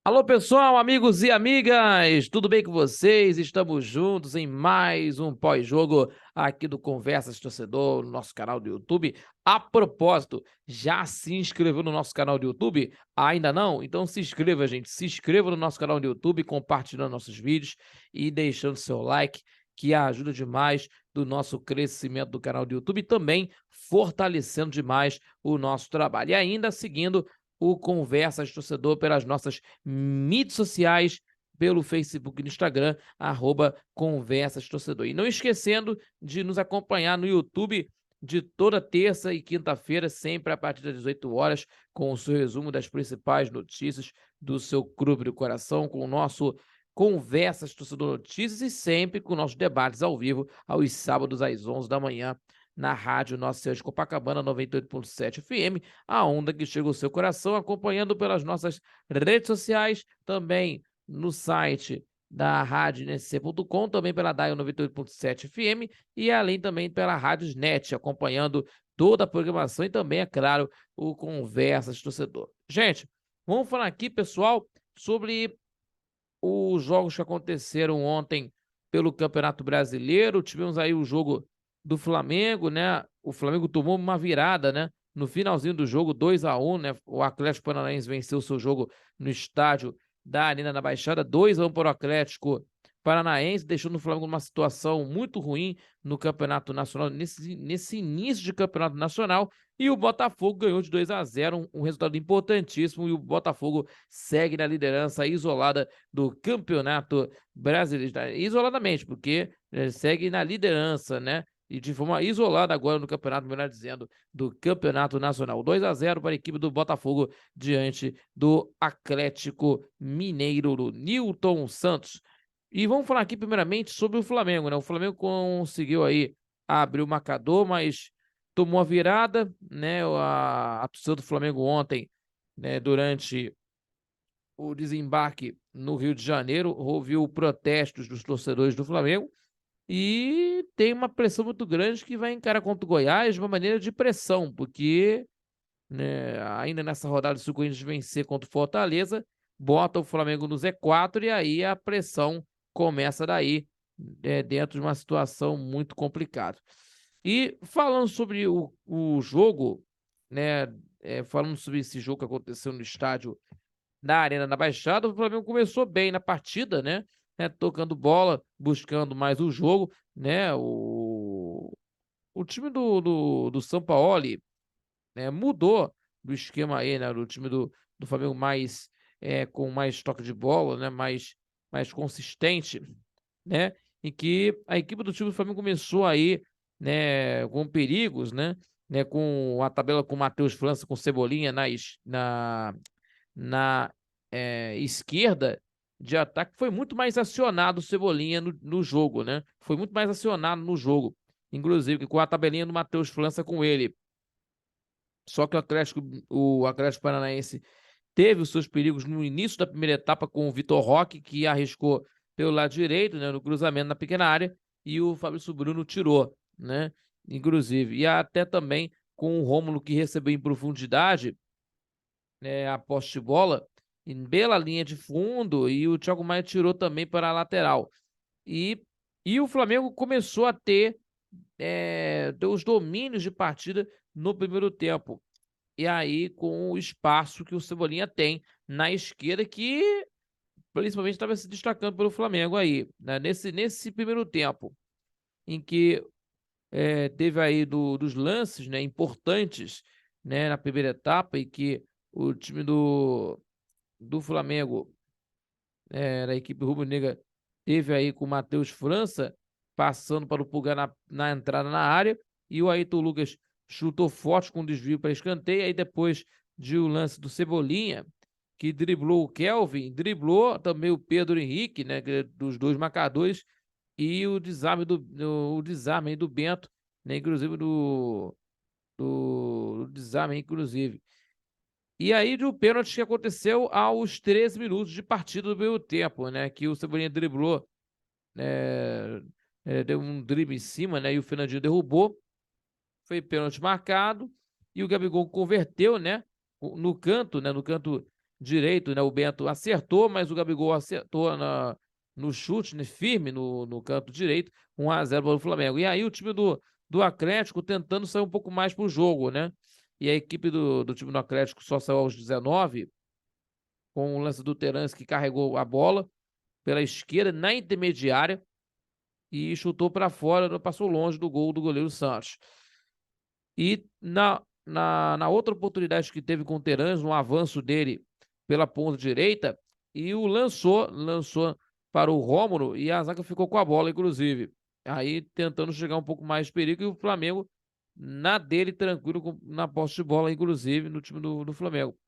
Alô, pessoal, amigos e amigas, tudo bem com vocês? Estamos juntos em mais um pós-jogo aqui do Conversas Torcedor, no nosso canal do YouTube. A propósito, já se inscreveu no nosso canal do YouTube? Ainda não? Então se inscreva, gente. Se inscreva no nosso canal do YouTube, compartilhando nossos vídeos e deixando seu like, que ajuda demais do nosso crescimento do canal do YouTube e também fortalecendo demais o nosso trabalho. E ainda seguindo o Conversas Torcedor pelas nossas mídias sociais, pelo Facebook e no Instagram, @Conversas Torcedor. E não esquecendo de nos acompanhar no YouTube de toda terça e quinta-feira, sempre a partir das 18 horas, com o seu resumo das principais notícias do seu clube do coração, com o nosso Conversas Torcedor Notícias e sempre com nossos debates ao vivo, aos sábados às 11 da manhã, na rádio Nossa Senhora de Copacabana, 98.7 FM, a onda que chega ao seu coração, acompanhando pelas nossas redes sociais, também no site da rádio nsc.com, também pela Dial 98.7 FM e além também pela Rádios Net, acompanhando toda a programação e também, é claro, o Conversas Torcedor. Gente, vamos falar aqui, pessoal, sobre os jogos que aconteceram ontem pelo Campeonato Brasileiro. Tivemos aí o jogo do Flamengo, né? O Flamengo tomou uma virada, né? No finalzinho do jogo, 2-1, né? O Atlético Paranaense venceu o seu jogo no estádio da Arena da Baixada, 2-1 para o Atlético Paranaense, deixando o Flamengo numa situação muito ruim no Campeonato Nacional, nesse início de Campeonato Nacional, e o Botafogo ganhou de 2-0, um resultado importantíssimo, e o Botafogo segue na liderança isolada do Campeonato Brasileiro, isoladamente, porque segue na liderança, né? E de forma isolada agora no campeonato, melhor dizendo, do Campeonato Nacional. 2-0 para a equipe do Botafogo diante do Atlético Mineiro, do Nilton Santos. E vamos falar aqui primeiramente sobre o Flamengo, né? O Flamengo conseguiu aí abrir o marcador, mas tomou a virada, né? A torcida do Flamengo ontem, né, durante o desembarque no Rio de Janeiro, houve protestos dos torcedores do Flamengo e tem uma pressão muito grande que vai encarar contra o Goiás de uma maneira de pressão, porque, né, ainda nessa rodada, se o Corinthians vencer contra o Fortaleza, bota o Flamengo no Z4 e aí a pressão começa daí, dentro de uma situação muito complicada. E falando sobre o jogo, né, falando sobre esse jogo que aconteceu no estádio na Arena da Baixada, o Flamengo começou bem na partida, né, tocando bola, buscando mais o jogo, né, o time do Sampaoli, né, mudou do esquema aí, né, do time do Flamengo mais, com mais toque de bola, né, mais consistente, né, em que a equipe do time do Flamengo começou aí, né, com perigos, né, com a tabela com o Matheus França, com Cebolinha na esquerda de ataque, foi muito mais acionado o Cebolinha no jogo, né? Foi muito mais acionado no jogo, inclusive com a tabelinha do Matheus França com ele. Só que o Atlético Paranaense teve os seus perigos no início da primeira etapa com o Vitor Roque, que arriscou pelo lado direito, né, no cruzamento na pequena área, e o Fabrício Bruno tirou, né? Inclusive, e até também com o Rômulo, que recebeu em profundidade, né, a posse de bola em bela linha de fundo, e o Thiago Maia tirou também para a lateral. E, e o Flamengo começou a ter os domínios de partida no primeiro tempo. E aí, com o espaço que o Cebolinha tem na esquerda, que principalmente estava se destacando pelo Flamengo aí, né? Nesse primeiro tempo, em que teve aí dos lances, né, importantes, né, na primeira etapa, e que o time do Flamengo, da equipe rubro-negra, teve aí com o Matheus França passando para o Pulgar na entrada na área, e o Ayrton Lucas chutou forte com desvio para escanteio. Aí depois de o lance do Cebolinha, que driblou o Kelvin, driblou também o Pedro Henrique, né, dos dois marcadores, e o desarme aí do Bento, né, inclusive do desarme, inclusive. E aí, de um pênalti que aconteceu aos 13 minutos de partida do meio tempo, né? Que o Cebolinha driblou, deu um drible em cima, né? E o Fernandinho derrubou. Foi pênalti marcado. E o Gabigol converteu, né? No canto, né? No canto direito, né? O Bento acertou, mas o Gabigol acertou no chute, né? Firme no canto direito, 1-0 para o Flamengo. E aí o time do Atlético tentando sair um pouco mais para o jogo, né? E a equipe do time do Atlético só saiu aos 19, com o lance do Terence, que carregou a bola pela esquerda, na intermediária, e chutou para fora, passou longe do gol do goleiro Santos. E na outra oportunidade que teve com o Terence, no avanço dele pela ponta direita, e o lançou para o Rômulo, e a zaga ficou com a bola, inclusive. Aí tentando chegar um pouco mais de perigo, e o Flamengo na dele, tranquilo, na posse de bola, inclusive, no time do Flamengo.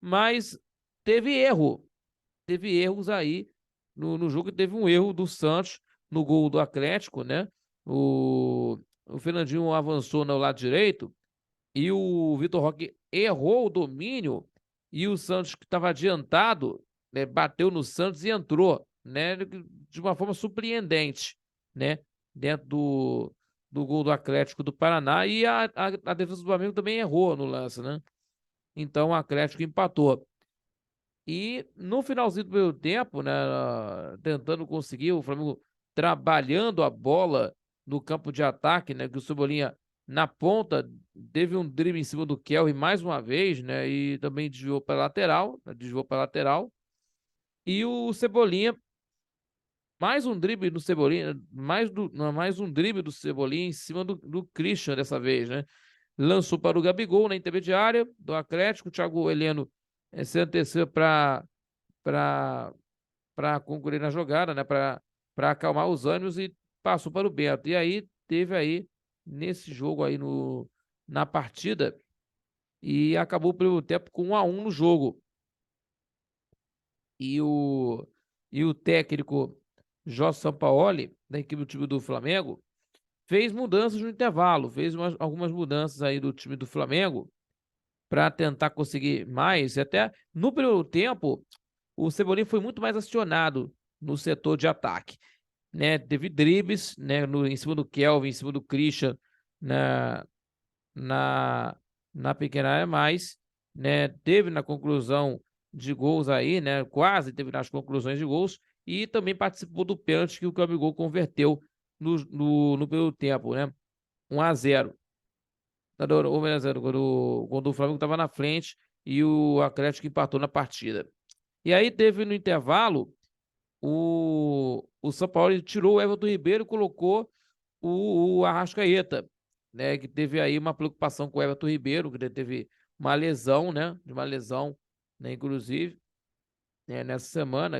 Mas teve erros aí no jogo, teve um erro do Santos no gol do Atlético, né? O Fernandinho avançou no lado direito e o Vitor Roque errou o domínio, e o Santos, que estava adiantado, né, bateu no Santos e entrou, né, de uma forma surpreendente, né, dentro do gol do Atlético do Paraná, e a defesa do Flamengo também errou no lance, né? Então o Atlético empatou. E no finalzinho do meio tempo, né, tentando conseguir, o Flamengo trabalhando a bola no campo de ataque, né, que o Cebolinha na ponta teve um drible em cima do Kelly mais uma vez, né, e também desviou para lateral, e o Cebolinha, mais um drible do Cebolinha, mais um drible do Cebolinha em cima do Christian dessa vez, né, lançou para o Gabigol na intermediária do Atlético, o Thiago Heleno se antecipou para concluir na jogada, né, para acalmar os ânimos, e passou para o Bento. E aí teve aí nesse jogo aí na partida, e acabou pelo tempo com 1-1 no jogo. E o técnico Jorge Sampaoli, da equipe do time do Flamengo, fez mudanças no intervalo, fez algumas mudanças aí do time do Flamengo para tentar conseguir mais. E até no primeiro tempo, o Cebolinha foi muito mais acionado no setor de ataque, né? Teve dribles, né, em cima do Kelvin, em cima do Christian, na, na, na pequena área, mais, né? Teve na conclusão de gols aí, né? Quase teve nas conclusões de gols, e também participou do pênalti que o Gabigol converteu no primeiro tempo, né? 1-0. Ou menos 0, quando o Flamengo estava na frente e o Atlético empatou na partida. E aí teve no intervalo, o São Paulo tirou o Everton Ribeiro e colocou o Arrascaeta, né? Que teve aí uma preocupação com o Everton Ribeiro, que teve uma lesão, né? De uma lesão, né? Inclusive, né? Nessa semana,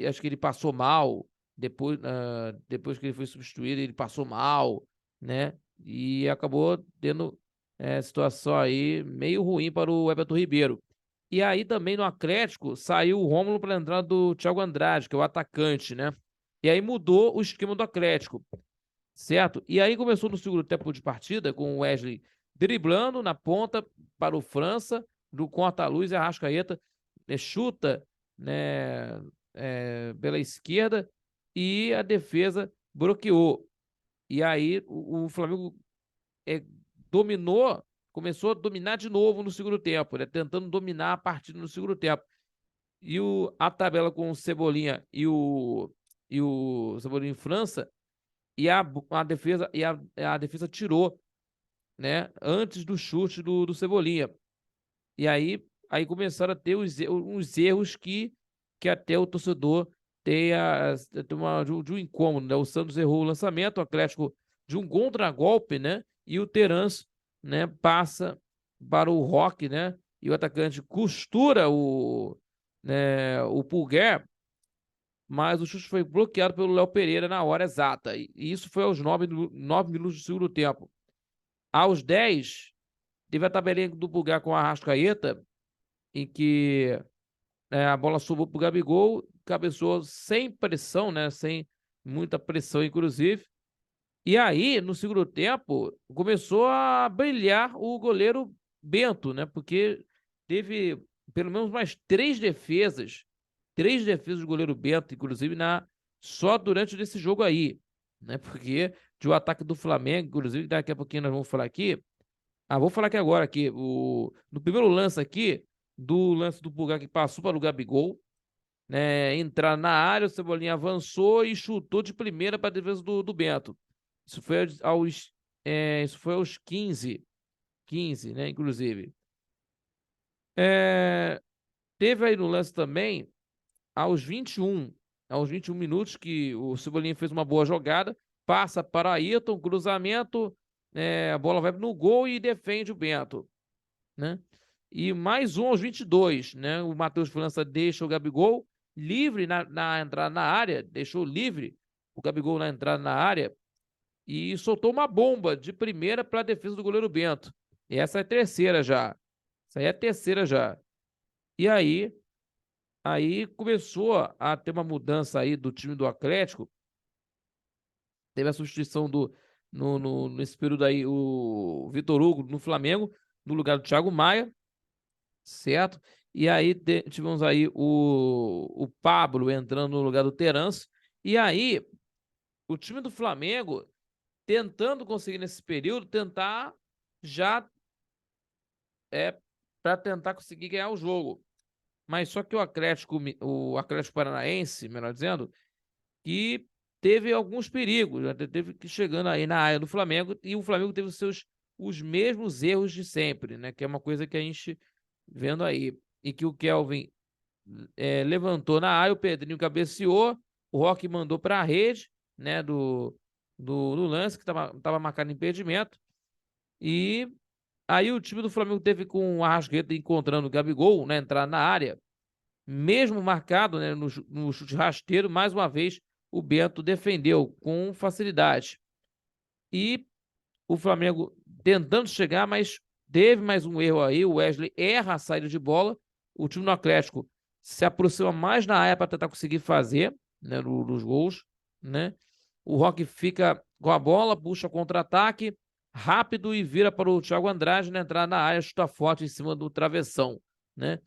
acho que ele passou mal, depois que ele foi substituído, ele passou mal, né? E acabou tendo situação aí meio ruim para o Everton Ribeiro. E aí também no Atlético saiu o Rômulo para a entrada do Thiago Andrade, que é o atacante, né? E aí mudou o esquema do Atlético, certo? E aí começou no segundo tempo de partida com o Wesley driblando na ponta para o França, do corta-luz, e a Arrascaeta chuta, né, pela esquerda, e a defesa bloqueou. E aí o Flamengo dominou, começou a dominar de novo no segundo tempo, né? Tentando dominar a partida no segundo tempo. E a tabela com o Cebolinha e o Cebolinha em França, e a defesa a defesa tirou, né? Antes do chute do Cebolinha. E aí começaram a ter uns erros que até o torcedor tenha de um incômodo, né? O Santos errou o lançamento, o Atlético de um contragolpe, né? E o Terence, né, passa para o Roque, né? E o atacante costura o Pulgar, mas o chute foi bloqueado pelo Léo Pereira na hora exata. E isso foi aos 9 minutos do segundo tempo. Aos 10, teve a tabelinha do Pulgar com a Arrascaeta, em que a bola subiu para o Gabigol, cabeçou sem pressão, né? Sem muita pressão, inclusive. E aí, no segundo tempo, começou a brilhar o goleiro Bento, né? Porque teve pelo menos mais três defesas do goleiro Bento, inclusive só durante esse jogo aí, né? Porque de o ataque do Flamengo, inclusive daqui a pouquinho nós vamos falar aqui. Vou falar aqui agora, no primeiro lance aqui, do lance do Pulgar que passou para o Gabigol, né? Entrar na área, o Cebolinha avançou e chutou de primeira para a defesa do Bento. Isso foi isso foi aos 15, né? Inclusive. Teve aí no lance também, aos 21 minutos, que o Cebolinha fez uma boa jogada, passa para Ayrton, cruzamento, a bola vai no gol e defende o Bento, né? E mais um aos 22, né? O Matheus França deixa o Gabigol livre na entrada na área, deixou livre o Gabigol na entrada na área e soltou uma bomba de primeira para a defesa do goleiro Bento. E essa é a terceira já. Essa aí é a terceira já. E aí começou a ter uma mudança aí do time do Atlético. Teve a substituição nesse período aí, o Vitor Hugo no Flamengo, no lugar do Thiago Maia, certo? E aí tivemos aí o Pablo entrando no lugar do Terence. E aí, o time do Flamengo tentando conseguir nesse período, tentar já para tentar conseguir ganhar o jogo. Mas só que o Atlético Paranaense, melhor dizendo, que teve alguns perigos, né? Teve que chegando aí na área do Flamengo, e o Flamengo teve os mesmos erros de sempre, né? Que é uma coisa que a gente vendo aí. E que o Kelvin levantou na área, o Pedrinho cabeceou, o Roque mandou para a rede, né? Do lance, que estava marcado impedimento. E aí o time do Flamengo teve com o Arrascaeta encontrando o Gabigol, né? Entrar na área, mesmo marcado, né, no chute rasteiro, mais uma vez o Bento defendeu com facilidade. E o Flamengo tentando chegar, mas teve mais um erro aí. O Wesley erra a saída de bola. O time do Atlético se aproxima mais na área para tentar conseguir fazer, né, nos gols, né? O Roque fica com a bola, puxa contra-ataque rápido e vira para o Thiago Andrade, né, entrar na área, chuta forte em cima do travessão, né?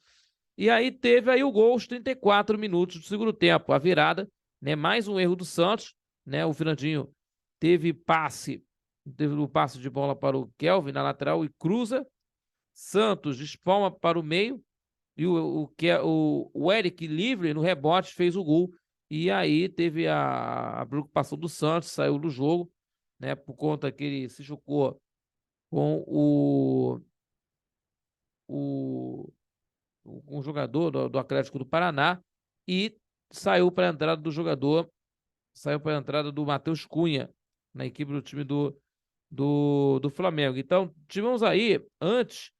E aí teve aí o gol aos 34 minutos do segundo tempo, a virada, né? Mais um erro do Santos, né? O Fernandinho teve o passe de bola para o Kelvin na lateral e cruza. Santos espalma para o meio e o Eric livre no rebote fez o gol. E aí teve a preocupação do Santos, saiu do jogo, né? Por conta que ele se chocou com o um jogador do Atlético do Paraná e saiu para a entrada do Matheus Cunha na equipe do time do Flamengo. Então, tivemos aí, antes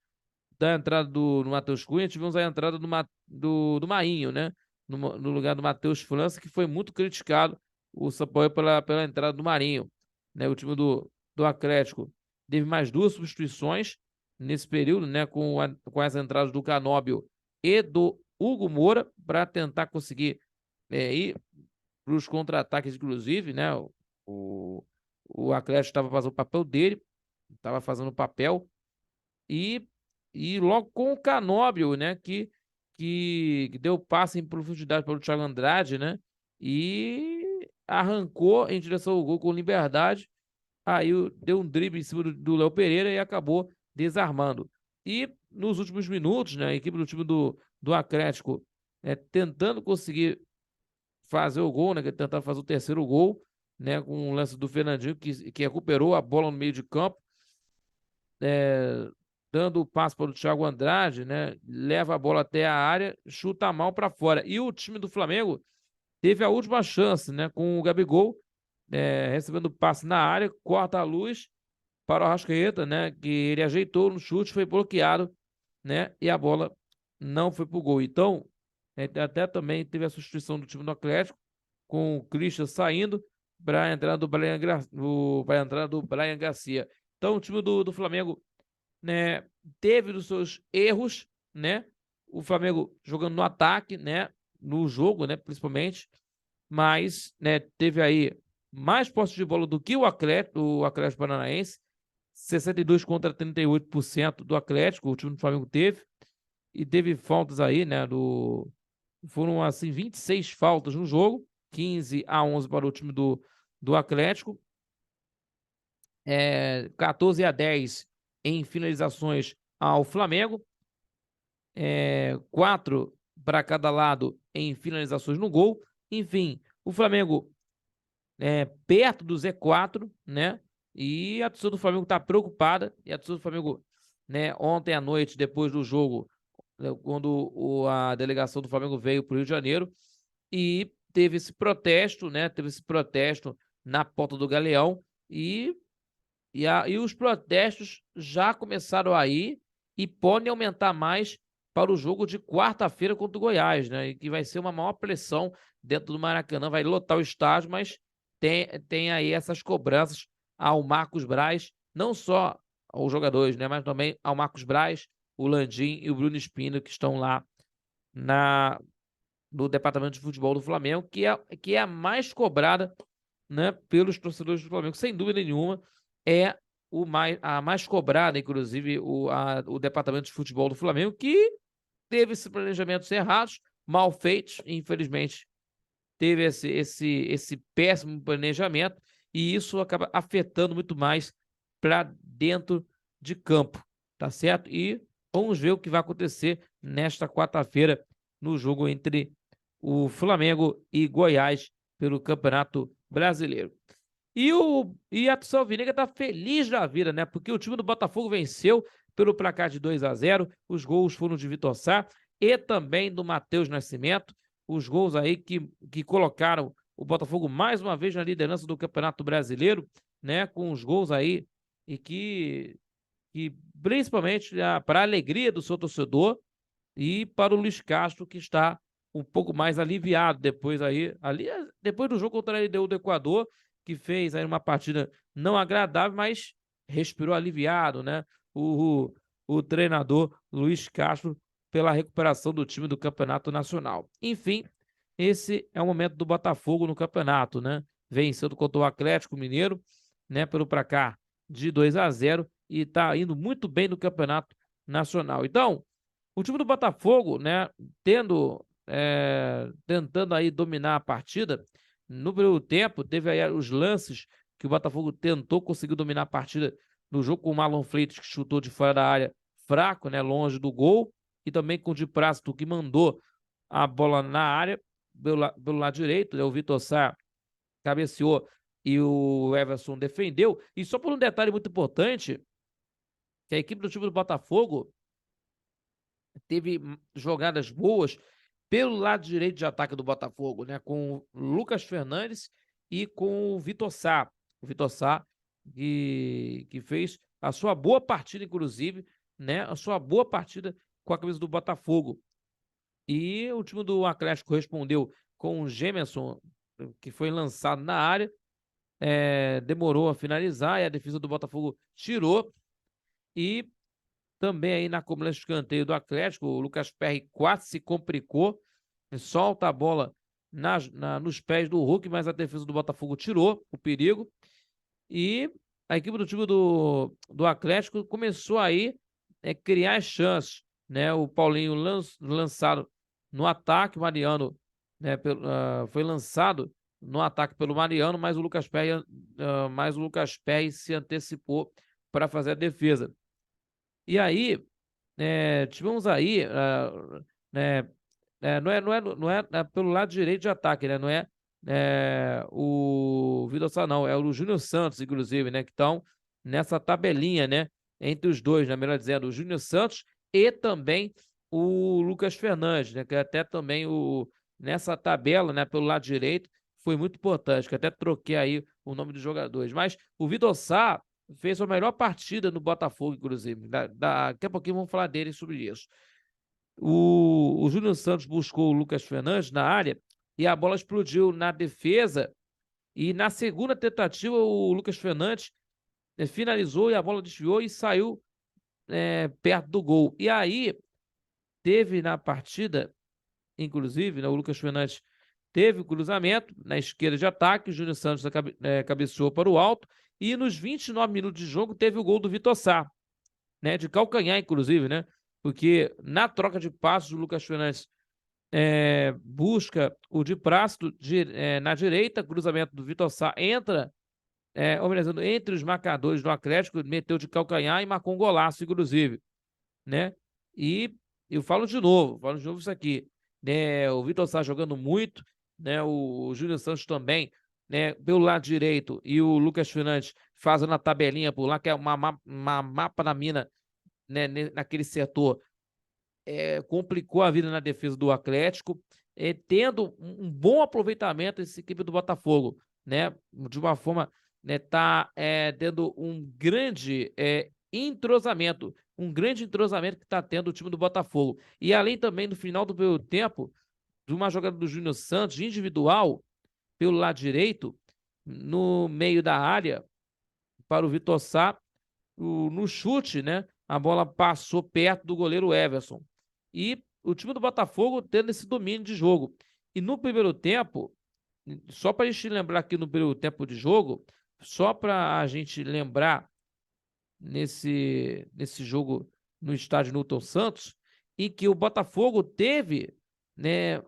da entrada do Matheus Cunha, tivemos a entrada do Marinho, né? No lugar do Matheus França, que foi muito criticado o Sampaio pela entrada do Marinho, né? O time do Atlético teve mais duas substituições nesse período, né? Com as entradas do Canóbio e do Hugo Moura para tentar conseguir ir para os contra-ataques, inclusive, né? O, o Atlético estava fazendo o papel dele, estava fazendo o papel e, e logo com o Canóbio, né? Que deu passe em profundidade para o Thiago Andrade, né? E arrancou em direção ao gol com liberdade. Aí deu um drible em cima do Léo Pereira e acabou desarmando. E nos últimos minutos, né, a equipe do time do Atlético tentando conseguir fazer o gol, né, tentando fazer o terceiro gol, né, com o lance do Fernandinho, que recuperou a bola no meio de campo, dando o passe para o Thiago Andrade, né, leva a bola até a área, chuta mal para fora. E o time do Flamengo teve a última chance, né, com o Gabigol, recebendo passe na área, corta a luz para o Arrascaeta, né, que ele ajeitou no chute, foi bloqueado, né, e a bola não foi pro gol. Então, até também teve a substituição do time do Atlético, com o Christian saindo para a entrada do Bryan Garcia. Então, o time do Flamengo, né, teve os seus erros, né, o Flamengo jogando no ataque, né, no jogo, né, principalmente, mas, né, teve aí mais posse de bola do que o Atlético Paranaense, 62 contra 38% do Atlético, o time do Flamengo teve, e teve faltas aí, né, foram assim 26 faltas no jogo, 15-11 para o time do Atlético, 14-10 em finalizações ao Flamengo, 4 para cada lado em finalizações no gol. Enfim, o Flamengo perto do Z4, né? E a torcida do Flamengo está preocupada. E a torcida do Flamengo, né, ontem à noite, depois do jogo, quando a delegação do Flamengo veio para o Rio de Janeiro, e teve esse protesto, né? Teve esse protesto na porta do Galeão. E os protestos já começaram aí e podem aumentar mais para o jogo de quarta-feira contra o Goiás, né? E que vai ser uma maior pressão dentro do Maracanã, vai lotar o estádio, mas tem aí essas cobranças ao Marcos Braz, não só aos jogadores, né? Mas também ao Marcos Braz, o Landim e o Bruno Spina, que estão lá no departamento de futebol do Flamengo, que é a mais cobrada, né, pelos torcedores do Flamengo, sem dúvida nenhuma, é a mais cobrada, inclusive, o departamento de futebol do Flamengo, que teve esses planejamentos errados, mal feitos, infelizmente, teve esse péssimo planejamento, e isso acaba afetando muito mais para dentro de campo, tá certo? E vamos ver o que vai acontecer nesta quarta-feira no jogo entre o Flamengo e Goiás pelo Campeonato Brasileiro. E a torcida alvinegra está feliz da vida, né? Porque o time do Botafogo venceu pelo placar de 2-0. Os gols foram de Vitor Sá e também do Matheus Nascimento. Os gols aí que colocaram o Botafogo mais uma vez na liderança do Campeonato Brasileiro, né? Com os gols aí e que principalmente para a alegria do seu torcedor e para o Luiz Castro, que está um pouco mais aliviado depois do jogo contra a LDU do Equador, que fez aí uma partida não agradável, mas respirou aliviado, né? O treinador Luiz Castro pela recuperação do time do Campeonato Nacional. Enfim, esse é o momento do Botafogo no campeonato, né? Vencendo contra o Atlético Mineiro, né? Pelo placar de 2-0 e está indo muito bem no Campeonato Nacional. Então, o time do Botafogo, né, tentando aí dominar a partida, no primeiro tempo, teve aí os lances que o Botafogo tentou conseguir dominar a partida no jogo com o Marlon Fleitas, que chutou de fora da área fraco, né, longe do gol, e também com o Di Prácito, que mandou a bola na área, pelo lado direito, né, o Vitor Sá cabeceou e o Everson defendeu. E só por um detalhe muito importante, que a equipe do time do Botafogo teve jogadas boas pelo lado direito de ataque do Botafogo, né? Com o Lucas Fernandes e com o Vitor Sá. O Vitor Sá que fez a sua boa partida, inclusive, né? A sua boa partida com a camisa do Botafogo. E o time do Atlético respondeu com o Gemerson, que foi lançado na área, demorou a finalizar e a defesa do Botafogo tirou. E também aí na cobrança de escanteio do Atlético, o Lucas Perry quase se complicou, solta a bola nos pés do Hulk, mas a defesa do Botafogo tirou o perigo. E a equipe do time do Atlético começou aí a criar as chances, né? O Paulinho lançado no ataque, o Mariano, né, foi lançado no ataque pelo Mariano, mas o Lucas Perry se antecipou para fazer a defesa. E aí, tivemos aí, né, não é pelo lado direito de ataque, né? Não é, o Vitor Sá, não, é o Júnior Santos, inclusive, né? Que estão nessa tabelinha, né? Entre os dois, né? Melhor dizendo, o Júnior Santos e também o Lucas Fernandes, né? Que até também nessa tabela, né? Pelo lado direito, foi muito importante, que até troquei aí o nome dos jogadores. Mas o Vitor Sá fez a melhor partida no Botafogo, inclusive. Daqui a pouquinho vamos falar dele sobre isso. O Júnior Santos buscou o Lucas Fernandes na área e a bola explodiu na defesa. E na segunda tentativa, o Lucas Fernandes finalizou e a bola desviou e saiu perto do gol. E aí, teve na partida, inclusive, né, o Lucas Fernandes teve o cruzamento na esquerda de ataque, o Júnior Santos cabeceou para o alto. E nos 29 minutos de jogo teve o gol do Vitor Sá, né, de calcanhar, inclusive, né? Porque na troca de passos, o Lucas Fernandes busca o Di Prácito na direita, cruzamento do Vitor Sá entra, entre os marcadores do Atlético, meteu de calcanhar e marcou um golaço, inclusive, né? E eu falo de novo isso aqui, né? O Vitor Sá jogando muito, né? O Júnior Santos também, né? Pelo lado direito, e o Lucas Fernandes fazendo a tabelinha por lá, que é uma mapa na mina, né? Naquele setor, complicou a vida na defesa do Atlético, tendo um bom aproveitamento essa equipe do Botafogo, né? De uma forma, né? Tá tendo um grande entrosamento que está tendo o time do Botafogo. E além também, no final do primeiro tempo, de uma jogada do Júnior Santos individual pelo lado direito, no meio da área, para o Vitor Sá, no chute, né? A bola passou perto do goleiro Everson. E o time do Botafogo tendo esse domínio de jogo. E no primeiro tempo, só para a gente lembrar aqui no primeiro tempo de jogo, só para a gente lembrar nesse jogo no estádio Newton Santos, em que o Botafogo teve, né,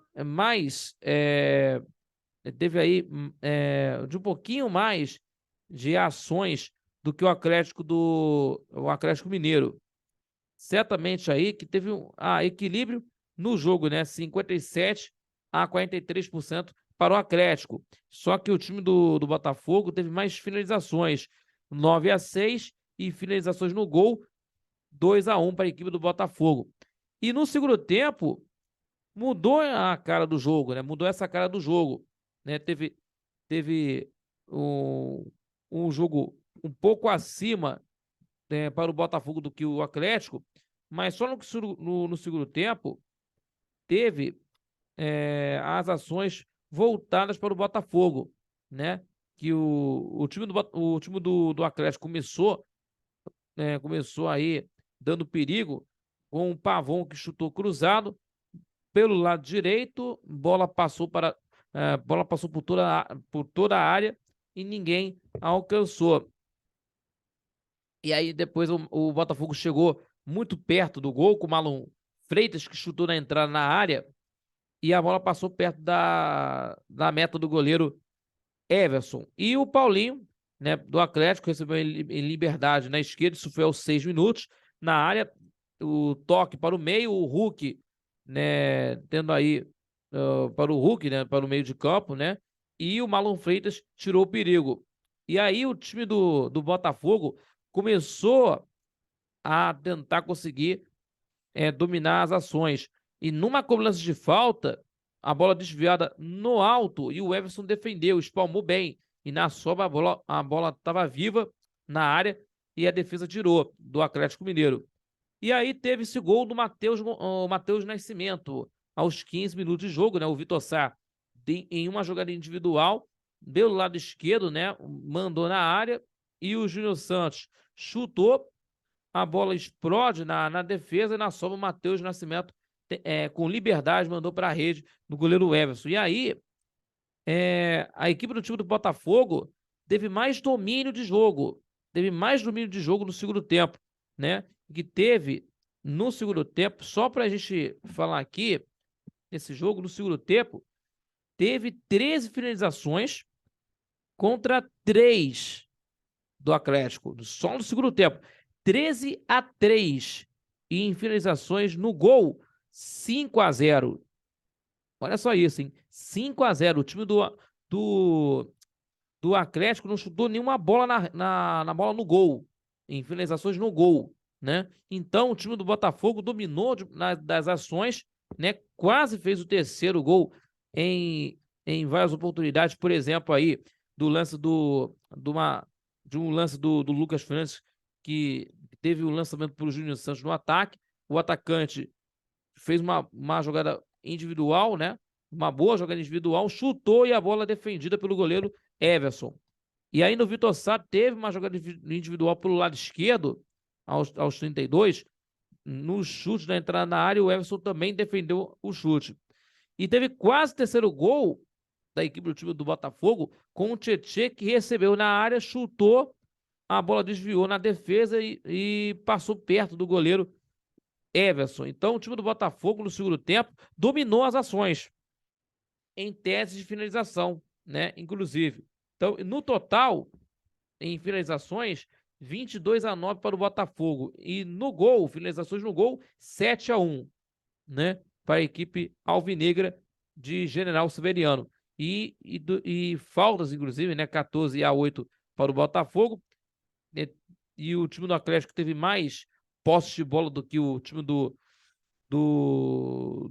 teve aí de um pouquinho mais de ações do que o Atlético Mineiro. Certamente aí que teve um equilíbrio no jogo, né? 57% a 43% para o Atlético. Só que o time do Botafogo teve mais finalizações, 9-6, e finalizações no gol, 2-1 para a equipe do Botafogo. E no segundo tempo, mudou a cara do jogo, né? Mudou essa cara do jogo, né? Teve um jogo um pouco acima, para o Botafogo do que o Atlético, mas só no segundo tempo teve as ações voltadas para o Botafogo, né? Que o time do Atlético começou aí dando perigo com o Pavon, que chutou cruzado pelo lado direito, bola passou por toda a área e ninguém alcançou. E aí depois o Botafogo chegou muito perto do gol com o Marlon Freitas, que chutou na entrada na área, e a bola passou perto da meta do goleiro Everson. E o Paulinho, né, do Atlético, recebeu em liberdade na esquerda, isso foi aos 6 minutos, na área, o toque para o meio, o Hulk, né, tendo aí para o Hulk, né, para o meio de campo, né, e o Marlon Freitas tirou o perigo. E aí o time do Botafogo começou a tentar conseguir dominar as ações. E numa cobrança de falta, a bola desviada no alto e o Everson defendeu, espalmou bem. E na sobra a bola estava viva na área e a defesa tirou do Atlético Mineiro. E aí teve esse gol do Matheus Nascimento, aos 15 minutos de jogo, né? O Vitor Sá, em uma jogada individual, pelo lado esquerdo, né? Mandou na área e o Júnior Santos chutou, a bola explode na defesa e na sobra o Matheus Nascimento, com liberdade, mandou para a rede do goleiro Everson. E aí, a equipe do time do Botafogo teve mais domínio de jogo. No segundo tempo, né? Que teve no segundo tempo, só para a gente falar aqui, nesse jogo, no segundo tempo, teve 13 finalizações contra 3 do Atlético, só no segundo tempo. 13-3 e em finalizações no gol, 5-0. Olha só isso, hein? 5-0. O time do Atlético não chutou nenhuma bola na bola no gol, em finalizações no gol, né? Então o time do Botafogo dominou das ações, né? Quase fez o terceiro gol em várias oportunidades, por exemplo, aí do lance de um lance do Lucas Fernandes, que teve o lançamento para o Júnior Santos no ataque. O atacante fez uma jogada individual, né? Uma boa jogada individual, chutou e a bola defendida pelo goleiro Everson. E aí no Vitor Sá teve uma jogada individual pelo lado esquerdo, aos 32, no chute da entrada na área, o Everson também defendeu o chute. E teve quase terceiro gol da equipe do time do Botafogo, com o Tietê, que recebeu na área, chutou, a bola desviou na defesa e passou perto do goleiro Everson. Então o time do Botafogo no segundo tempo dominou as ações em tese de finalização, né? Inclusive. Então, no total, em finalizações, 22-9 para o Botafogo. E no gol, finalizações no gol, 7-1. né, para a equipe alvinegra de General Severiano. E faltas, inclusive, né, 14-8 para o Botafogo. E o time do Atlético teve mais posse de bola do que o time do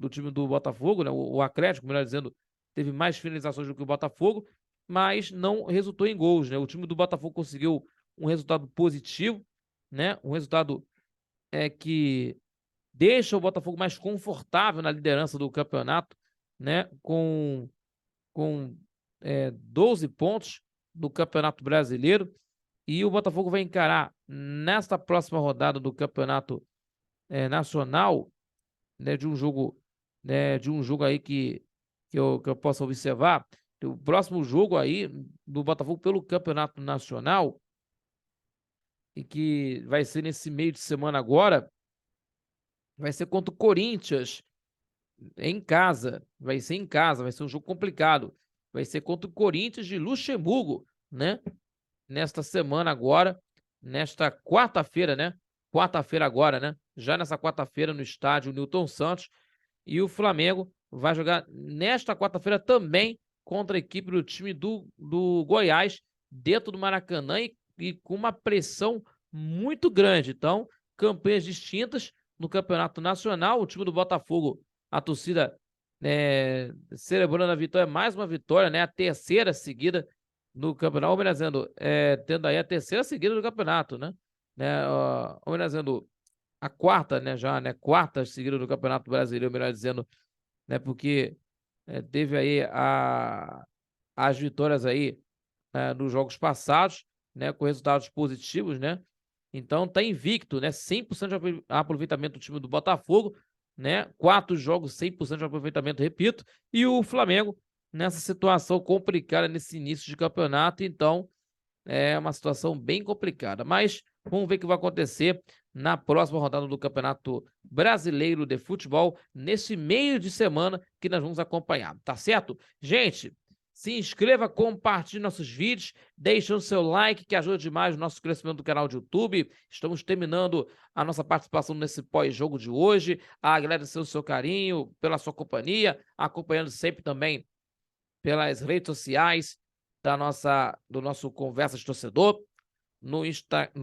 time do Botafogo, né? O Atlético, melhor dizendo, teve mais finalizações do que o Botafogo, mas não resultou em gols, né? O time do Botafogo conseguiu um resultado positivo, né? Um resultado que deixa o Botafogo mais confortável na liderança do campeonato, né? Com 12 pontos do Campeonato Brasileiro. E o Botafogo vai encarar nesta próxima rodada do Campeonato Nacional, né, de um jogo, aí que eu possa observar. O próximo jogo aí do Botafogo pelo Campeonato Nacional, e que vai ser nesse meio de semana agora, vai ser contra o Corinthians em casa. Vai ser em casa, vai ser um jogo complicado. Vai ser contra o Corinthians de Luxemburgo, né? Nesta semana agora, nesta quarta-feira, né? Quarta-feira agora, né? Já nessa quarta-feira no estádio Newton Santos. E o Flamengo vai jogar nesta quarta-feira também contra a equipe do time do Goiás, dentro do Maracanã e com uma pressão muito grande. Então, campanhas distintas no Campeonato Nacional. O time do Botafogo, a torcida celebrando a vitória, mais uma vitória, né? A terceira seguida no campeonato, homenageando, tendo aí a terceira seguida do campeonato, né? Homenageando a quarta, né, já, né, quarta seguida do Campeonato Brasileiro, melhor dizendo, né, porque teve aí as vitórias aí nos jogos passados, né, com resultados positivos, né, então tá invicto, né, 100% de aproveitamento do time do Botafogo, né, 4 jogos, 100% de aproveitamento, repito, e o Flamengo nessa situação complicada nesse início de campeonato, então é uma situação bem complicada, mas vamos ver o que vai acontecer na próxima rodada do Campeonato Brasileiro de Futebol, nesse meio de semana que nós vamos acompanhar, tá certo? Gente, se inscreva, compartilhe nossos vídeos, deixe o seu like, que ajuda demais o nosso crescimento do canal de YouTube. Estamos terminando a nossa participação nesse pós-jogo de hoje. Agradecer o seu carinho, pela sua companhia, acompanhando sempre também pelas redes sociais do nosso Conversas de Torcedor, no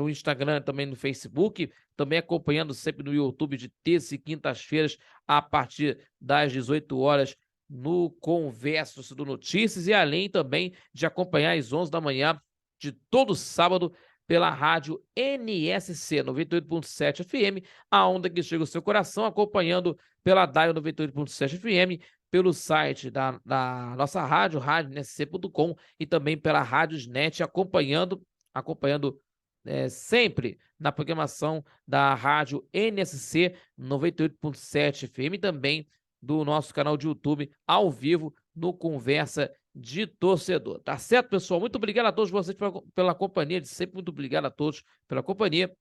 Instagram, também no Facebook, também acompanhando sempre no YouTube de terça e quintas-feiras, a partir das 18 horas, no Conversas do Notícias, e além também de acompanhar às 11 da manhã de todo sábado pela rádio NSC 98.7 FM, a onda que chega ao seu coração, acompanhando pela DAIO 98.7 FM, pelo site da nossa rádio, radionsc.com, e também pela Rádiosnet, acompanhando sempre na programação da rádio NSC 98.7 FM, também do nosso canal de YouTube, ao vivo, no Conversa de Torcedor. Tá certo, pessoal? Muito obrigado a todos vocês pela companhia de sempre, muito obrigado a todos pela companhia,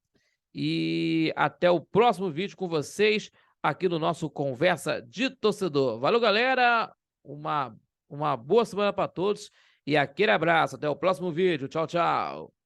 e até o próximo vídeo com vocês, aqui no nosso Conversa de Torcedor. Valeu, galera! Uma boa semana para todos e aquele abraço. Até o próximo vídeo. Tchau, tchau!